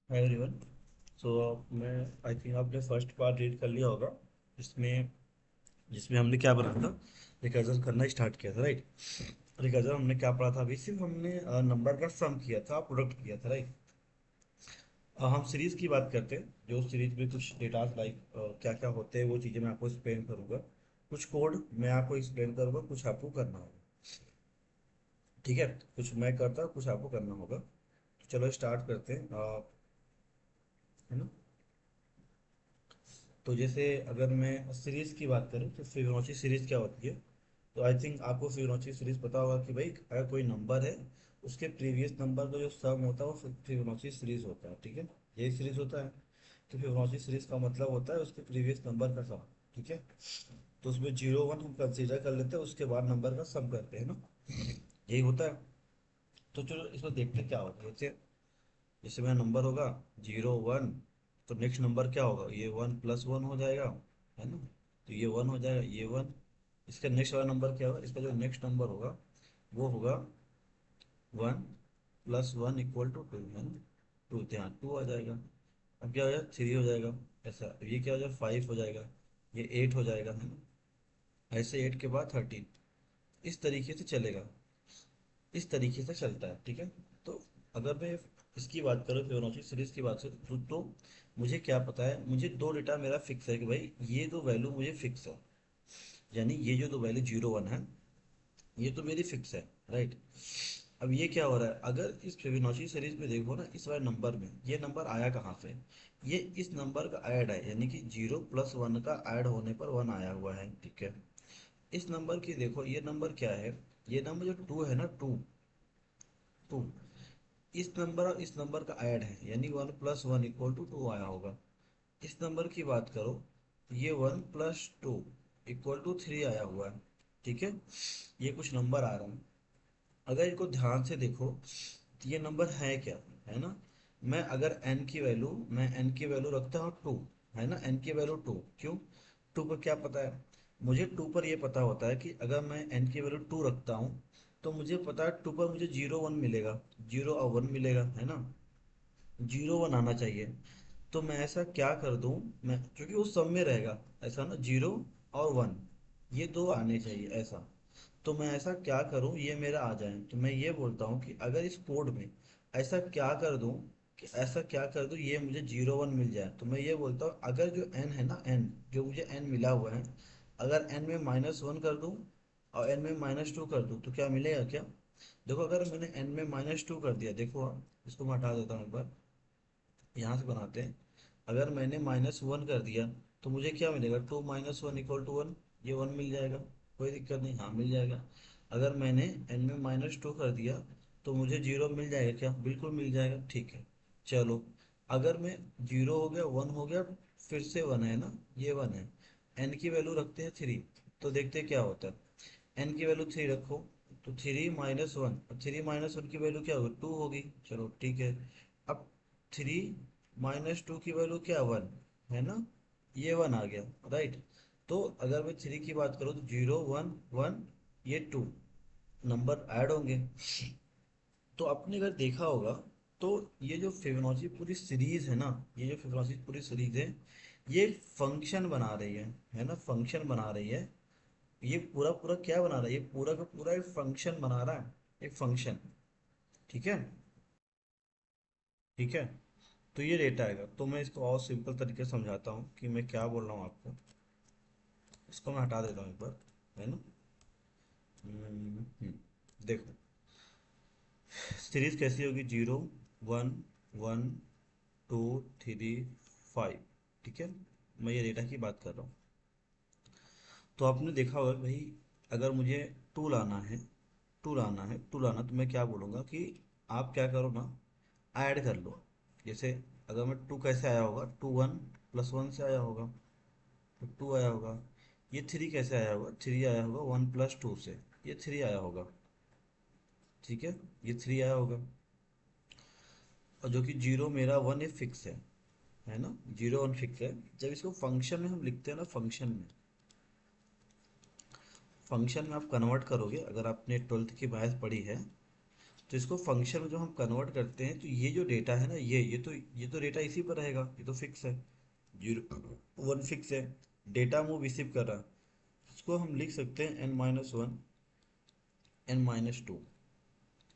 हाय everyone. So मैं I think आपने first part read कर लिया होगा, जिसमें जिसमें हमने क्या पढ़ा था। रिकर्जन करना स्टार्ट किया था, राइट। रिकर्जन हमने क्या पढ़ा था? अभी सिर्फ हमने नंबर का सम किया था, प्रोडक्ट किया था, राइट। हम सीरीज की बात करते हैं, जो सीरीज में कुछ डेटा लाइक क्या क्या होते हैं, वो चीज़ें मैं आपको एक्सप्लेन करूंगा। कुछ कोड मैं आपको एक्सप्लेन करूंगा, कुछ आपको करना होगा। ठीक है, कुछ मैं करता हूँ, कुछ आपको करना होगा। तो चलो स्टार्ट करते हैं, है ना। तो जैसे अगर मैं सीरीज की बात करूँ तो फिबोनाची सीरीज क्या होती है। तो आई थिंक आपको फिबोनाची सीरीज पता होगा कि भाई अगर कोई नंबर है, उसके प्रीवियस नंबर का जो सम होता है वो फिबोनाची सीरीज होता है। ठीक है, यही सीरीज होता है। तो फिबोनाची सीरीज का मतलब होता है उसके प्रीवियस नंबर का सम। ठीक है, तो उसमें 0 1 हम कंसीडर कर लेते हैं, उसके बाद नंबर का सम करते हैं ना, यही होता है। तो चलो इसमें देखते हैं क्या होता है। जैसे जैसे मेरा नंबर होगा 0 1, तो नेक्स्ट नंबर क्या होगा? ये 1 + 1 हो जाएगा, है ना। तो ये 1 हो जाएगा, ये 1। इसका नेक्स्ट वाला नंबर क्या होगा? इसका जो नेक्स्ट नंबर होगा वो होगा 1 + 1 = 2, है ना। टू, यहाँ 2 आ जाएगा। अब क्या हो जाएगा? 3 हो जाएगा। ऐसा, अब ये क्या हो जाएगा? 5 हो जाएगा। ये 8 हो जाएगा, है ना। ऐसे 8 के बाद 13। इस तरीके से चलेगा, इस तरीके से चलता है। ठीक है, तो अगर मैं इसकी बात करूँ, फिबोनाची सीरीज की बात करूँ तो मुझे क्या पता है? मुझे दो डेटा मेरा फिक्स है कि भाई ये दो वैल्यू मुझे फिक्स है। यानी ये जो दो वैल्यू 0 1 है, ये तो मेरी फिक्स है, राइट। अब ये क्या हो रहा है? अगर इस फिबोनाची सीरीज में देखो ना, इस वाले नंबर में ये नंबर आया कहाँ से? ये इस नंबर का ऐड है, यानी कि 0 + 1 का ऐड होने पर 1 आया हुआ है। ठीक है, इस नंबर की देखो, ये नंबर क्या है? ये नंबर जो 2 है ना, 2 इस नंबर और इस नंबर का ऐड है, यानी 1 + 1 = 2 आया होगा। इस नंबर की बात करो, ये 1 + 2 = 3 आया हुआ है। ठीक है, ये कुछ नंबर आ रहा है। अगर इनको ध्यान से देखो तो ये नंबर है क्या, है ना। मैं अगर n की वैल्यू रखता हूँ 2, है ना। n की वैल्यू 2, क्यों? 2 पर क्या पता है? मुझे 2 पर ये पता होता है कि अगर मैं n की वैल्यू 2 रखता हूँ तो मुझे पता है 2 पर मुझे 0 1 मिलेगा, 0 और 1 मिलेगा, है ना। 0 1 आना चाहिए। तो मैं ऐसा क्या कर दूं, मैं क्योंकि वो सब में रहेगा, ऐसा ना, 0 और 1 ये दो आने चाहिए ऐसा। तो मैं ऐसा क्या करूं ये मेरा आ जाए, तो मैं ये बोलता हूं कि अगर इस कोड में ऐसा क्या कर दूं, कि ऐसा क्या कर दूं ये मुझे 0 1 मिल जाए, तो मैं ये बोलता हूं अगर जो n है ना, n जो मुझे n मिला हुआ है, अगर n में -1 कर दूं और n में -2 कर दूं तो क्या मिलेगा क्या? देखो, अगर मैंने n में -2 कर दिया, देखो इसको मैं हटा देता हूँ एक बार, यहाँ से बनाते हैं। अगर मैंने -1 कर दिया तो मुझे क्या मिलेगा? 2 - 1 = 1, ये 1 मिल जाएगा, कोई दिक्कत नहीं, हाँ मिल जाएगा। अगर मैंने n में -2 कर दिया तो मुझे 0 मिल जाएगा क्या? बिल्कुल मिल जाएगा, ठीक है। चलो, अगर मैं 0 हो गया, 1 हो गया, फिर से 1 है ना, ये 1 है। n की वैल्यू रखते हैं 3, तो देखते हैं क्या होता है। n की वैल्यू 3 रखो, तो 3 - 1, 3 - 1 की वैल्यू क्या होगी? 2 होगी। चलो ठीक है। अब 3 - 2 की वैल्यू क्या? 1, है ना। ये 1 आ गया, राइट। तो अगर मैं 3 की बात करूँ तो 0 1 1, ये 2 नंबर ऐड होंगे। तो आपने अगर देखा होगा तो ये जो फिबोनाची पूरी सीरीज है ना, ये जो फिबोनाची पूरी सीरीज है, ये फंक्शन बना रही है ना, फंक्शन बना रही है। ये पूरा पूरा क्या बना रहा है? ये पूरा का पूरा एक फंक्शन बना रहा है, एक फंक्शन। ठीक है, ठीक है। तो ये डेटा आएगा, तो मैं इसको और सिंपल तरीके से समझाता हूँ कि मैं क्या बोल रहा हूँ आपको। इसको मैं हटा देता हूँ एक बार, है ना। देखो, सीरीज कैसी होगी? 0 1 1 2 3 5। ठीक है, मैं ये डेटा की बात कर रहा हूँ। तो आपने देखा होगा भाई, अगर मुझे टू लाना है, टू लाना, तो मैं क्या बोलूँगा कि आप क्या करो ना, ऐड कर लो। जैसे अगर मैं टू कैसे आया होगा? 2 1 + 1 से आया होगा, तो 2 आया होगा। ये 3 कैसे आया होगा? 3 आया होगा 1 + 2 से, ये 3 आया होगा। ठीक है, ये 3 आया होगा। और जो कि 0 मेरा 1 ये फिक्स है ना। 0 1 फिक्स है। जब इसको फंक्शन में हम लिखते हैं ना, फंक्शन में आप कन्वर्ट करोगे, अगर आपने 12th की मैथ पढ़ी है तो इसको फंक्शन में जो हम कन्वर्ट करते हैं तो ये जो डेटा है ना, ये तो डेटा इसी पर रहेगा, ये तो फिक्स है, 0 1 फिक्स है। डेटा मूव रिसीव कर रहा है, इसको हम लिख सकते हैं n-1 n-2।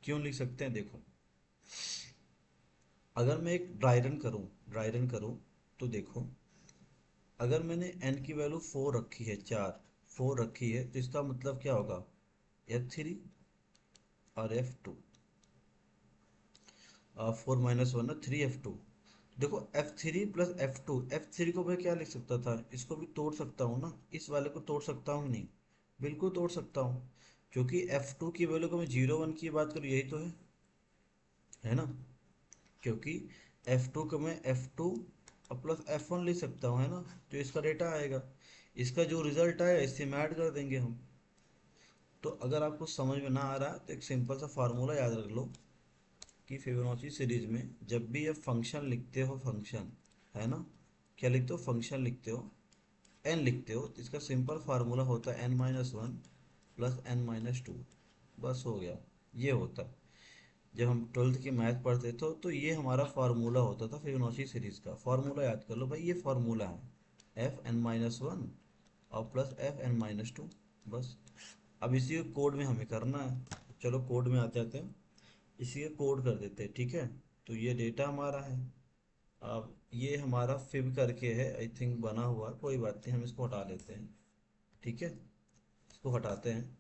क्यों लिख सकते हैं देखो, अगर मैं एक ड्राई रन करूं तो देखो, अगर मैंने n की वैल्यू 4 रखी है, 4 रखी है, तो इसका मतलब क्या होगा, F3 और F2, 4 - 1 ना 3 F2। देखो F3 प्लस F2, F3 को मैं क्या लिख सकता था, इसको भी तोड़ सकता हूँ ना, इस वाले को तोड़ सकता हूँ नहीं, बिल्कुल तोड़ सकता हूँ, क्योंकि F2 की वैल्यू को मैं 0 1 की बात करूँ, यही तो है ना, क्योंकि F2 को मैं F2 और प्लस F1 लिख सकता हूँ, है ना, तो इसका डेटा आएगा, इसका जो रिजल्ट आएगा इससे में ऐड कर देंगे हम। तो अगर आपको समझ में ना आ रहा तो एक सिंपल सा फार्मूला याद रख लो कि फिबोनाची सीरीज में जब भी ये फंक्शन लिखते हो, फंक्शन है ना, क्या लिखते हो, फंक्शन लिखते हो, एन लिखते हो, तो इसका सिंपल फार्मूला होता है n-1 प्लस n-2, बस हो गया। ये होता है, जब हम 12th की मैथ पढ़ते थे तो ये हमारा फार्मूला होता था फिबोनाची सीरीज का। फार्मूला याद कर लो भाई, ये फार्मूला है f(n-1) और प्लस f(n-2), बस। अब इसी को कोड में हमें करना है, चलो कोड में आते आते हैं, इसी का कोड कर देते हैं, ठीक है। तो ये डेटा हमारा है, अब ये हमारा फिब करके है, आई थिंक बना हुआ, कोई बात नहीं, हम इसको हटा लेते हैं, ठीक है। इसको हटाते हैं,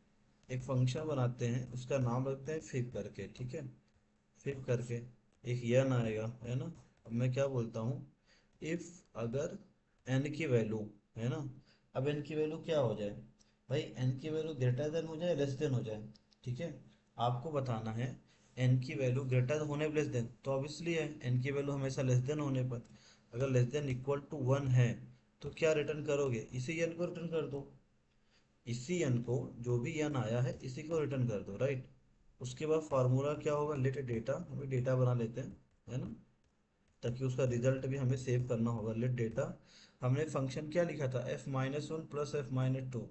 एक फंक्शन बनाते हैं, उसका नाम रखते हैं फिब करके, ठीक है। फिब करके एक यन आएगा, है ना। अब मैं क्या बोलता हूँ, इफ अगर एन की वैल्यू, है ना, अब एन की वैल्यू क्या हो जाए भाई, एन की वैल्यू ग्रेटर देन हो जाए, लेस देन हो जाए, ठीक है। आपको बताना है एन की वैल्यू ग्रेटर होने लेस देन, तो ऑब्वियसली है एन की वैल्यू हमेशा लेस देन होने पर, अगर लेस देन इक्वल टू 1 है तो क्या रिटर्न करोगे, इसी एन को रिटर्न कर दो, इसी एन को, जो भी एन आया है इसी को रिटर्न कर दो, राइट। उसके बाद फार्मूला क्या होगा, लेट डेटा, हमें डेटा बना लेते हैं, है ना, ताकि उसका रिजल्ट भी हमें सेव करना होगा। लेट डेटा, हमने फंक्शन क्या लिखा था, f-1 प्लस f-2,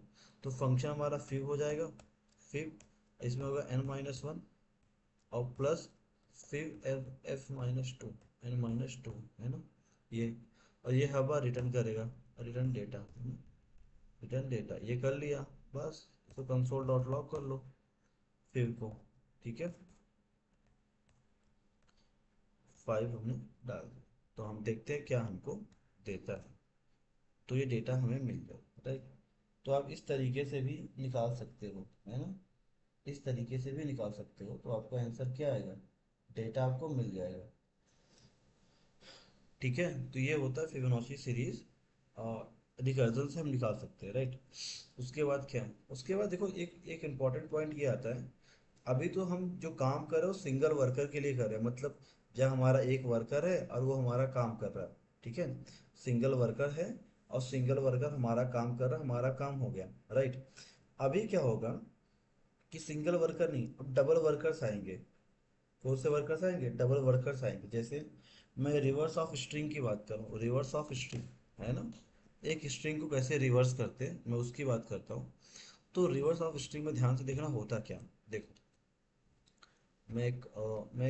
तो फंक्शन हमारा फिब हो जाएगा, फिब, इसमें होगा n-1 और प्लस फिर f-2, n-2, है ना, ये, और ये हवा रिटर्न करेगा, रिटर्न डेटा, रिटर्न डेटा, ये कर लिया, बस इसको कंसोल डॉट लॉग कर लो फिर को, ठीक है। 5 हमने डाल दिया, तो हम देखते हैं क्या हमको देता है, तो ये डेटा हमें मिल गया, राइट। तो आप इस तरीके से भी निकाल सकते हो, है ना, इस तरीके से भी निकाल सकते हो, तो आपका आंसर क्या आएगा, डेटा आपको मिल जाएगा, ठीक है। तो ये होता है फिबोनाची सीरीज, और रिकर्जन से हम निकाल सकते हैं, राइट। उसके बाद क्या है, उसके बाद देखो एक एक इम्पॉर्टेंट पॉइंट ये आता है, अभी तो हम जो काम कर रहे हो सिंगल वर्कर के लिए कर रहे हैं, मतलब जब हमारा एक वर्कर है और वो हमारा काम कर रहा है, ठीक है, सिंगल वर्कर है और सिंगल वर्कर हमारा काम कर रहा है, हमारा काम हो गया, राइट। अभी क्या होगा कि सिंगल वर्कर नहीं, अब डबल वर्कर्स आएंगे, कौन से वर्कर्स आएंगे, डबल वर्कर्स आएंगे। जैसे मैं रिवर्स ऑफ स्ट्रिंग की बात करूँ, रिवर्स ऑफ स्ट्रिंग, है ना, एक स्ट्रिंग को कैसे रिवर्स करते हैं मैं उसकी बात करता हूँ। तो रिवर्स ऑफ स्ट्रिंग में ध्यान से देखना होता क्या, देखो, मैं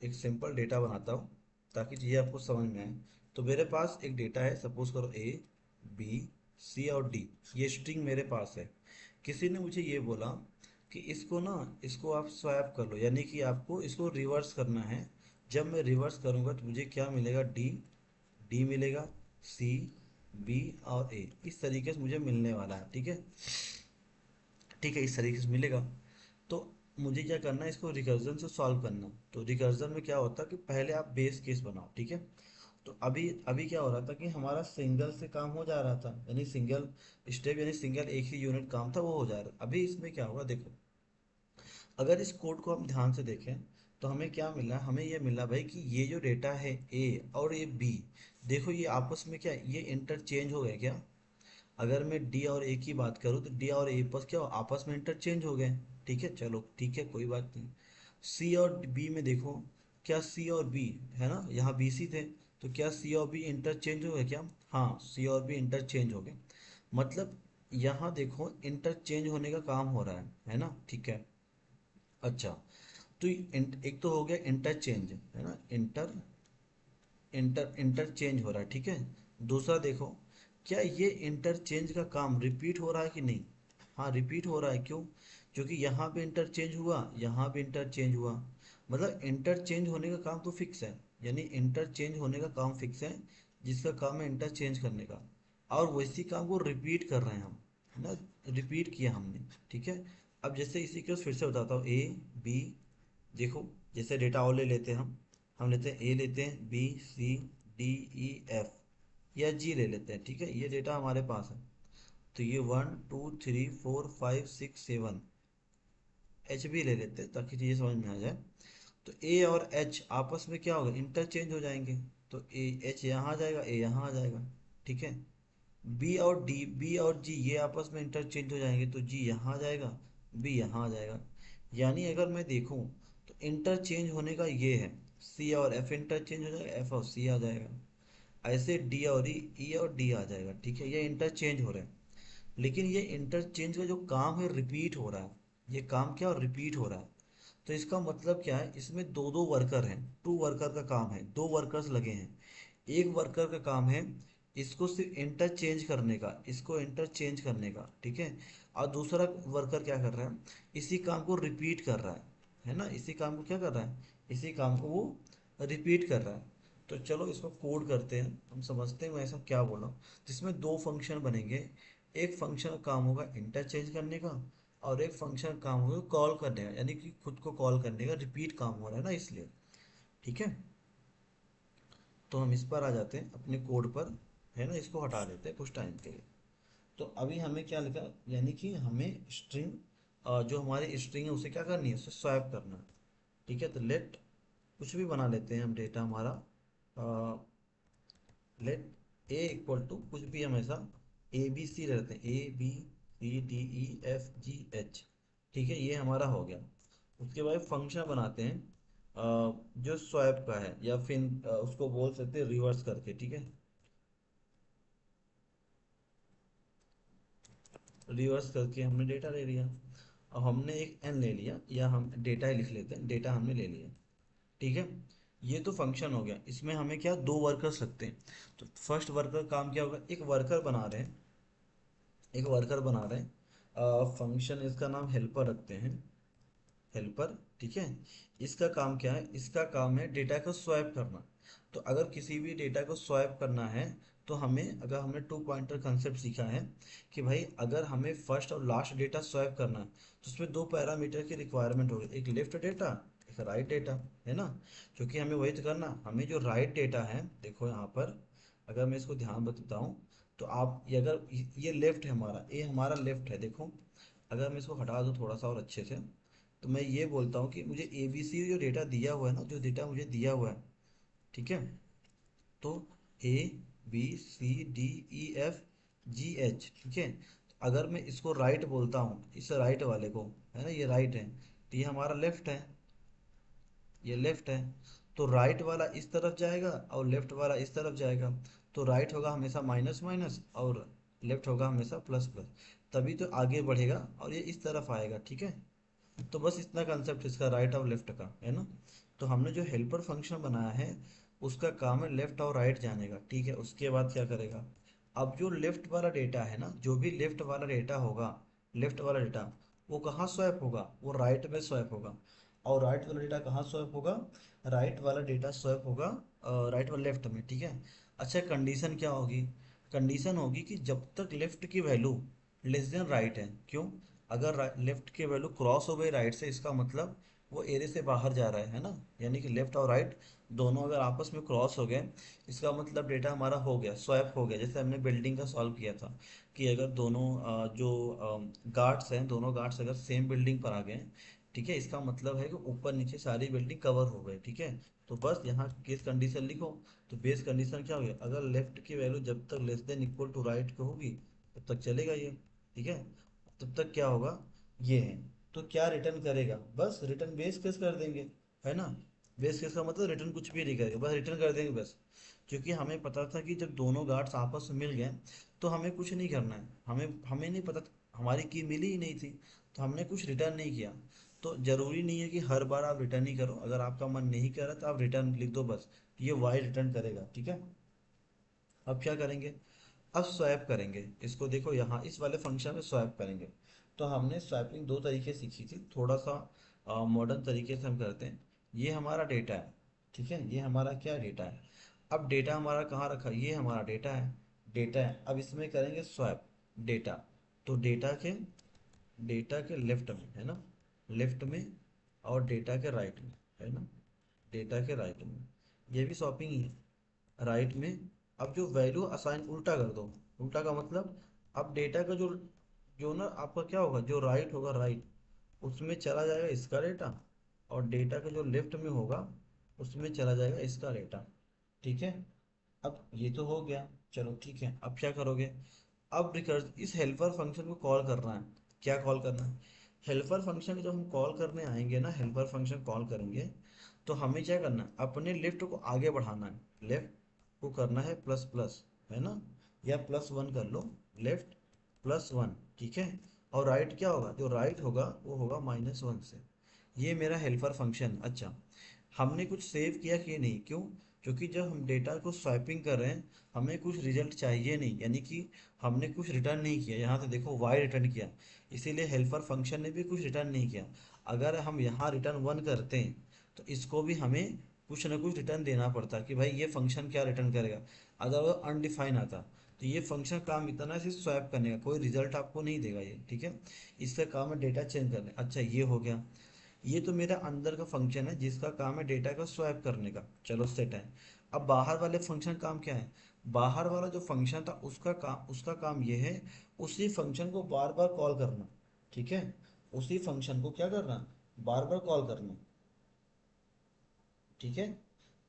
एक सिंपल डेटा बनाता हूँ ताकि चीज़ें आपको समझ में आए। तो मेरे पास एक डेटा है, सपोज करो ए, बी, सी और डी, ये स्ट्रिंग मेरे पास है। किसी ने मुझे ये बोला कि इसको ना, इसको आप स्वैप कर लो, यानी कि आपको इसको रिवर्स करना है। जब मैं रिवर्स करूँगा तो मुझे क्या मिलेगा, डी, डी मिलेगा, सी, बी और ए, इस तरीके से मुझे मिलने वाला है, ठीक है, ठीक है, इस तरीके से मिलेगा। तो मुझे क्या करना है, इसको रिकर्जन से सॉल्व करना। तो रिकर्जन में क्या होता है कि पहले आप बेस केस बनाओ, ठीक है। तो अभी अभी क्या हो रहा था कि हमारा सिंगल से काम हो जा रहा था, यानी सिंगल स्टेप, यानी सिंगल एक ही यूनिट काम था वो हो जा रहा। अभी इसमें क्या होगा देखो, अगर इस कोड को हम ध्यान से देखें तो हमें क्या मिला, हमें ये मिला भाई कि ये जो डेटा है ए और ये बी, देखो ये आपस में क्या, ये इंटरचेंज हो गए क्या। अगर मैं डी और ए की बात करूँ तो डी और ए बस क्या आपस में इंटरचेंज हो गए, ठीक है, चलो ठीक है, कोई बात नहीं। सी और बी में देखो, क्या सी और बी, है ना, यहाँ बी सी थे, तो क्या सी और बी इंटरचेंज हो गए क्या, हाँ सी और बी इंटरचेंज हो गए, मतलब यहाँ देखो इंटरचेंज होने का काम हो रहा है ना, ठीक है। अच्छा, तो एक तो हो गया इंटरचेंज, है ना, इंटरचेंज हो रहा है, ठीक है। दूसरा देखो, क्या ये इंटरचेंज का काम रिपीट हो रहा है कि नहीं? हाँ रिपीट हो रहा है, क्यों? क्योंकि यहाँ पे इंटरचेंज हुआ, यहाँ पे इंटरचेंज हुआ, मतलब इंटरचेंज होने का काम तो फिक्स है। यानी इंटरचेंज होने का काम फिक्स है, जिसका काम है इंटरचेंज करने का, और वैसी काम को रिपीट कर रहे हैं हम, है ना, रिपीट किया हमने, ठीक है। अब जैसे इसी को फिर से बताता हूँ, ए बी, देखो जैसे डेटा और ले लेते हैं हम लेते हैं ए, लेते हैं B, C, D, E, F, या जी ले लेते हैं, ठीक है, ये डेटा हमारे पास है। तो ये 1 2 3 4 5 6 7, एच भी ले लेते हैं ताकि चीज़ें समझ में आ जाए। तो ए और एच आपस में क्या होगा, इंटरचेंज हो जाएंगे। तो ए एच यहाँ आ जाएगा, ए यहाँ आ जाएगा, ठीक है। बी और जी ये आपस में इंटरचेंज हो जाएंगे, तो जी यहाँ आ जाएगा, बी यहाँ आ जाएगा। यानी अगर मैं देखूं तो इंटरचेंज होने का ये है, सी और एफ इंटरचेंज हो जाएगा, एफ और सी आ जाएगा, ऐसे डी और ई और डी आ जाएगा, ठीक है, ये इंटरचेंज हो रहे हैं। लेकिन ये इंटरचेंज का जो काम है रिपीट हो रहा है, ये काम क्या रिपीट हो रहा है। तो इसका मतलब क्या है, इसमें दो दो वर्कर हैं, टू वर्कर का काम है, दो वर्कर्स लगे हैं। एक वर्कर का काम है इसको सिर्फ इंटरचेंज करने का, इसको इंटरचेंज करने का, ठीक है। और दूसरा वर्कर क्या कर रहा है, इसी काम को रिपीट कर रहा है ना, इसी काम को क्या कर रहा है, इसी काम को वो रिपीट कर रहा है। तो चलो इसको कोड करते हैं, हम समझते हैं मैं ऐसा क्या बोला हूँ। जिसमें दो फंक्शन बनेंगे, एक फंक्शन का काम होगा इंटरचेंज करने का, और एक फंक्शन काम होगा कॉल करने का, यानी कि खुद को कॉल करने का रिपीट काम हो रहा है ना, इसलिए, ठीक है। तो हम इस पर आ जाते हैं अपने कोड पर, है ना, इसको हटा देते हैं कुछ टाइम के लिए। तो अभी हमें क्या लिखा, यानी कि हमें स्ट्रिंग, जो हमारी स्ट्रिंग है उसे क्या करनी है, उसे स्वैप करना है, ठीक है। तो लेट कुछ भी बना लेते हैं हम, डेटा हमारा लेट ए इक्वल टू कुछ भी, हम ऐसा ए बी सी रहते हैं, A B C D E F G H, ठीक है, ये हमारा हो गया। उसके बाद फंक्शन बनाते हैं जो स्वैप का है, या फिर उसको बोल सकते हैं रिवर्स करके, ठीक है, रिवर्स करके हमने डेटा ले लिया। अब हमने एक एन ले लिया, या हम डेटा ही लिख लेते हैं, डेटा हमने ले लिया, ठीक है। ये तो फंक्शन हो गया, इसमें हमें क्या दो वर्कर्स लगते हैं। तो फर्स्ट वर्कर काम क्या होगा, एक वर्कर बना रहे हैं, एक वर्कर बना रहे हैं, फंक्शन इसका नाम हेल्पर रखते हैं, हेल्पर, ठीक है। इसका काम क्या है, इसका काम है डेटा को स्वैप करना। तो अगर किसी भी डेटा को स्वैप करना है, तो हमें, अगर हमने टू पॉइंटर कंसेप्ट सीखा है कि भाई अगर हमें फर्स्ट और लास्ट डेटा स्वैप करना है, तो उसमें दो पैरामीटर की रिक्वायरमेंट होगी, एक लेफ्ट डेटा, एक राइट डेटा, है ना। क्योंकि हमें वही तो करना, हमें जो राइट डेटा है, देखो यहाँ पर अगर मैं इसको ध्यान बताता हूँ, तो आप ये अगर ये लेफ्ट है हमारा, ये हमारा लेफ्ट है, देखो अगर मैं इसको हटा दूँ थोड़ा सा और अच्छे से, तो मैं ये बोलता हूँ कि मुझे ए बी सी जो डेटा दिया हुआ है ना, जो डेटा मुझे दिया हुआ है, ठीक है। तो A B C D E F G H, ठीक है। अगर मैं इसको राइट बोलता हूँ, इस राइट वाले को, है ना, ये राइट है, तो ये हमारा लेफ्ट है, ये लेफ्ट है। तो राइट वाला इस तरफ जाएगा और लेफ्ट वाला इस तरफ जाएगा। तो राइट होगा हमेशा माइनस माइनस, और लेफ्ट होगा हमेशा प्लस प्लस, तभी तो आगे बढ़ेगा और ये इस तरफ आएगा, ठीक है। तो बस इतना कंसेप्ट इसका, राइट और लेफ्ट का, है ना। तो हमने जो हेल्पर फंक्शन बनाया है, उसका काम है लेफ्ट और राइट जाने का, ठीक है। उसके बाद क्या करेगा, अब जो लेफ्ट वाला डेटा है ना, जो भी लेफ्ट वाला डेटा होगा, लेफ्ट वाला डेटा वो कहाँ स्वैप होगा, वो राइट में स्वैप होगा। और राइट वाला डेटा कहाँ स्वैप होगा, राइट वाला डेटा स्वैप होगा राइट वाला लेफ्ट में, ठीक है। अच्छा, कंडीशन क्या होगी, कंडीशन होगी कि जब तक लेफ्ट की वैल्यू लेस देन राइट है, क्यों, अगर लेफ्ट की वैल्यू क्रॉस हो गई राइट से, इसका मतलब वो एरे से बाहर जा रहा है ना। यानी कि लेफ्ट और राइट दोनों अगर आपस में क्रॉस हो गए, इसका मतलब डेटा हमारा हो गया, स्वैप हो गया। जैसे हमने बिल्डिंग का सॉल्व किया था कि अगर दोनों जो गार्ड्स हैं, दोनों गार्ड्स अगर सेम बिल्डिंग पर आ गए, ठीक है, इसका मतलब है कि ऊपर नीचे सारी बिल्डिंग कवर हो गई, ठीक है। तो बस यहाँ केस कंडीशन लिखो। तो बेस कंडीशन क्या होगी, अगर लेफ्ट की वैल्यू जब तक less than equal to right की होगी, तब तक चलेगा ये, ठीक है। तब तक क्या होगा, ये है। तो क्या रिटर्न करेगा, बस रिटर्न बेस केस कर देंगे, है ना। बेस केस का मतलब रिटर्न कुछ भी नहीं करेगा, बस रिटर्न कर देंगे बस। क्योंकि हमें पता था कि जब दोनों गार्ड्स आपस में मिल गए, तो हमें कुछ नहीं करना है, हमें हमें नहीं पता हमारी की मिली ही नहीं थी, तो हमने कुछ रिटर्न नहीं किया। तो जरूरी नहीं है कि हर बार आप रिटर्न ही करो, अगर आपका मन नहीं कर रहा तो आप रिटर्न लिख दो बस, ये वाई रिटर्न करेगा, ठीक है। अब क्या करेंगे, अब स्वैप करेंगे इसको, देखो यहाँ इस वाले फंक्शन में स्वैप करेंगे। तो हमने स्वैपिंग दो तरीके सीखी थी, थोड़ा सा मॉडर्न तरीके से हम करते हैं। ये हमारा डेटा है, ठीक है, ये हमारा क्या डेटा है। अब डेटा हमारा कहाँ रखा, ये हमारा डेटा है, डेटा है। अब इसमें करेंगे स्वैप डेटा, तो डेटा के लेफ्ट में है ना, लेफ्ट में, और डेटा के राइट में, है ना, डेटा के राइट में, ये भी स्वैपिंग ही है, राइट में। अब जो वैल्यू असाइन उल्टा कर दो, उल्टा का मतलब, अब डेटा का जो जो ना आपका क्या होगा, जो राइट होगा राइट, उसमें चला जाएगा इसका डेटा, और डेटा का जो लेफ्ट में होगा उसमें चला जाएगा इसका डेटा, ठीक है। अब ये तो हो गया, चलो ठीक है। अब क्या करोगे, अब रिकर्स इस हेल्पर फंक्शन को कॉल करना है। क्या कॉल करना है, हेल्पर फंक्शन जब हम कॉल करने आएंगे ना, हेल्पर फंक्शन कॉल करेंगे, तो हमें क्या करना है, अपने लेफ्ट को आगे बढ़ाना है, लेफ्ट को करना है प्लस प्लस, है ना, या प्लस वन कर लो, लेफ्ट प्लस वन, ठीक है। और राइट क्या होगा, जो राइट होगा वो होगा माइनस वन से। ये मेरा हेल्पर फंक्शन। अच्छा, हमने कुछ सेव किया कि नहीं, क्यों, क्योंकि जब हम डेटा को स्वैपिंग कर रहे हैं हमें कुछ रिजल्ट चाहिए नहीं, यानी कि हमने कुछ रिटर्न नहीं किया, यहाँ से देखो वाई रिटर्न किया, इसीलिए हेल्पर फंक्शन ने भी कुछ रिटर्न नहीं किया। अगर हम यहाँ रिटर्न वन करते हैं तो इसको भी हमें कुछ ना कुछ रिटर्न देना पड़ता कि भाई ये फंक्शन क्या रिटर्न करेगा, अगर वो अनडिफाइन आता। तो ये फंक्शन काम इतना है सिर्फ स्वैप करने का, कोई रिजल्ट आपको नहीं देगा ये, ठीक है। इसका काम है डेटा चेंज करने। अच्छा, ये हो गया, ये तो मेरा अंदर का फंक्शन है जिसका काम है डेटा का स्वैप करने का, चलो सेट है। अब बाहर वाले फंक्शन काम क्या है, बाहर वाला जो फंक्शन था उसका काम ये है, उसी फंक्शन को बार बार कॉल करना, ठीक है, उसी फंक्शन को क्या करना, बार बार कॉल करना, ठीक है।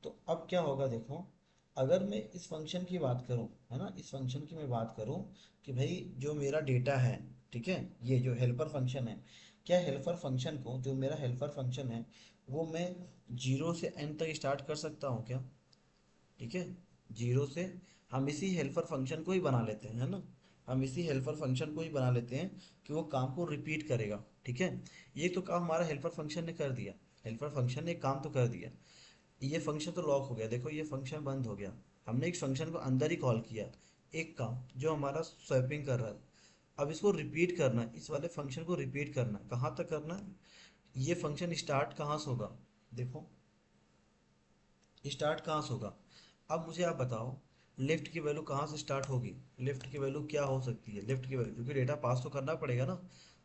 तो अब क्या होगा देखो, अगर मैं इस फंक्शन की बात करूं, है ना, इस फंक्शन की मैं बात करूं कि भाई जो मेरा डेटा है, ठीक है, ये जो हेल्पर फंक्शन है, क्या हेल्पर फंक्शन को, जो मेरा हेल्पर फंक्शन है वो मैं जीरो से एन तक स्टार्ट कर सकता हूँ क्या, ठीक है, जीरो से। हम इसी हेल्पर फंक्शन को ही बना लेते हैं, है ना, हम इसी हेल्पर फंक्शन को ही बना लेते हैं कि वो काम को रिपीट करेगा, ठीक है। ये तो काम हमारा हेल्पर फंक्शन ने कर दिया, हेल्पर फंक्शन ने काम तो कर दिया। ये फंक्शन तो लॉक हो गया, देखो ये फंक्शन बंद हो गया, हमने एक फंक्शन को अंदर ही कॉल किया, एक काम जो हमारा स्वैपिंग कर रहा है। अब इसको रिपीट करना है, इस वाले फंक्शन को रिपीट करना है, कहाँ तक करना है, ये फंक्शन स्टार्ट कहाँ से होगा, देखो स्टार्ट कहाँ से होगा। अब मुझे आप बताओ, लेफ्ट की वैल्यू कहाँ से स्टार्ट होगी, लेफ्ट की वैल्यू क्या हो सकती है, लेफ्ट की वैल्यू, क्योंकि डेटा पास तो करना पड़ेगा ना,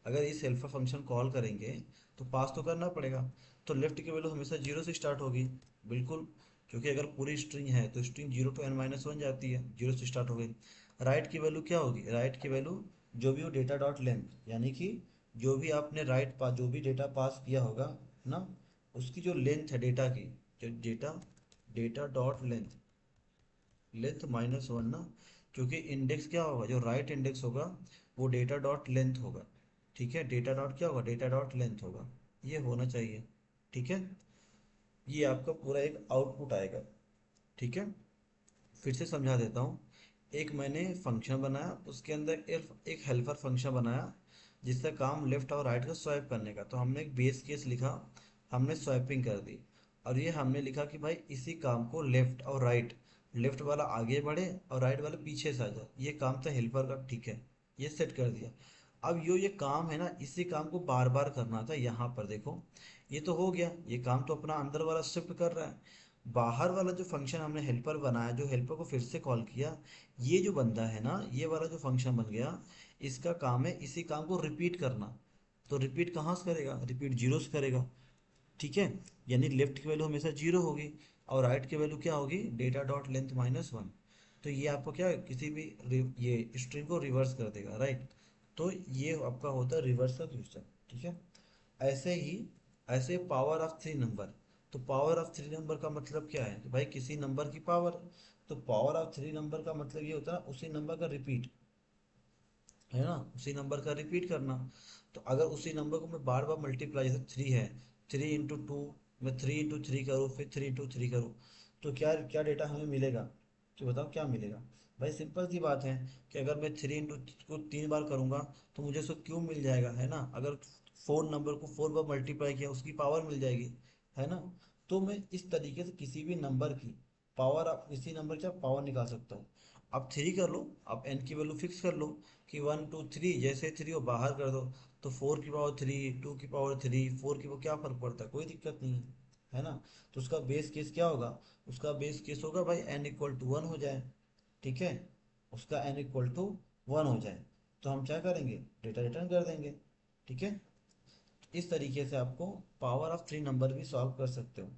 अगर इस हेल्पर फंक्शन कॉल करेंगे तो पास तो करना पड़ेगा। तो लेफ्ट की वैल्यू हमेशा जीरो से स्टार्ट होगी, बिल्कुल, क्योंकि अगर पूरी स्ट्रिंग है तो string zero to N minus one जाती है, जीरो से स्टार्ट हो गई। राइट की वैल्यू क्या होगी, राइट की वैल्यू जो भी हो डेटा डॉट लेंथ, यानी कि जो भी आपने राइट पास, जो भी डेटा पास किया होगा ना, उसकी जो लेंथ है डेटा की, जो data data dot length, length minus one ना, क्योंकि इंडेक्स क्या होगा, जो राइट इंडेक्स होगा वो डेटा डॉट लेंथ होगा, ठीक है, डेटा डॉट क्या होगा, डेटा डॉट लेंथ होगा, ये होना चाहिए, ठीक है। ये आपका पूरा एक आउटपुट आएगा, ठीक है। फिर से समझा देता हूँ, एक मैंने फंक्शन बनाया, उसके अंदर एक हेल्पर फंक्शन बनाया जिसका काम लेफ्ट और राइट का स्वाइप करने का, तो हमने एक बेस केस लिखा, हमने स्वाइपिंग कर दी। और ये हमने लिखा कि भाई इसी काम को लेफ्ट और राइट, लेफ्ट वाला आगे बढ़े और राइट वाला पीछे से आ जाए, ये काम था हेल्पर का, ठीक है, ये सेट कर दिया। अब ये काम है ना, इसी काम को बार बार करना था, यहाँ पर देखो ये तो हो गया, ये काम तो अपना अंदर वाला शिफ्ट कर रहा है। बाहर वाला जो फंक्शन हमने हेल्पर बनाया, जो हेल्पर को फिर से कॉल किया, ये जो बंदा है ना, ये वाला जो फंक्शन बन गया, इसका काम है इसी काम को रिपीट करना। तो रिपीट कहाँ से करेगा, रिपीट जीरो से करेगा, ठीक है, यानी लेफ्ट की वैल्यू हमेशा जीरो होगी और राइट की वैल्यू क्या होगी, data dot length minus one. तो ये आपको क्या किसी भी ये स्ट्रिंग को रिवर्स कर देगा, राइट। तो ये आपका होता है रिवर्सल क्वेश्चन, ठीक है। ऐसे ही, ऐसे पावर ऑफ थ्री नंबर, तो पावर ऑफ थ्री नंबर का मतलब क्या है, तो भाई किसी नंबर की पावर, तो पावर ऑफ थ्री नंबर का मतलब ये होता है उसी नंबर का रिपीट, है ना, उसी नंबर का रिपीट करना। तो अगर उसी नंबर को मैं बार बार मल्टीप्लाई, जैसे थ्री है, थ्री इंटू टू, मैं थ्री इंटू थ्री करूँ, फिर थ्री इंटू थ्री करूँ, तो क्या क्या डेटा हमें मिलेगा, तो बताओ क्या मिलेगा। भाई सिंपल सी बात है कि अगर मैं थ्री इंटू को तीन बार करूंगा तो मुझे उसको क्यों मिल जाएगा, है ना, अगर फोर नंबर को फोर बार मल्टीप्लाई किया उसकी पावर मिल जाएगी, है ना। तो मैं इस तरीके से किसी भी नंबर की पावर, आप किसी नंबर की पावर निकाल सकता हूँ। आप थ्री कर लो, आप एन की वैल्यू फिक्स कर लो कि वन टू थ्री, जैसे थ्री वो बाहर कर दो, तो फोर की पावर थ्री, टू की पावर थ्री, फोर की, वो क्या फर्क पड़ता है, कोई दिक्कत नहीं है ना। तो उसका बेस केस क्या होगा, उसका बेस केस होगा भाई एन इक्वल टू वन हो जाए, ठीक है, उसका एन इक्वल टू वन हो जाए, तो हम क्या करेंगे, डेटा रिटर्न कर देंगे, ठीक है। इस तरीके से आपको पावर ऑफ थ्री नंबर भी सॉल्व कर सकते हो।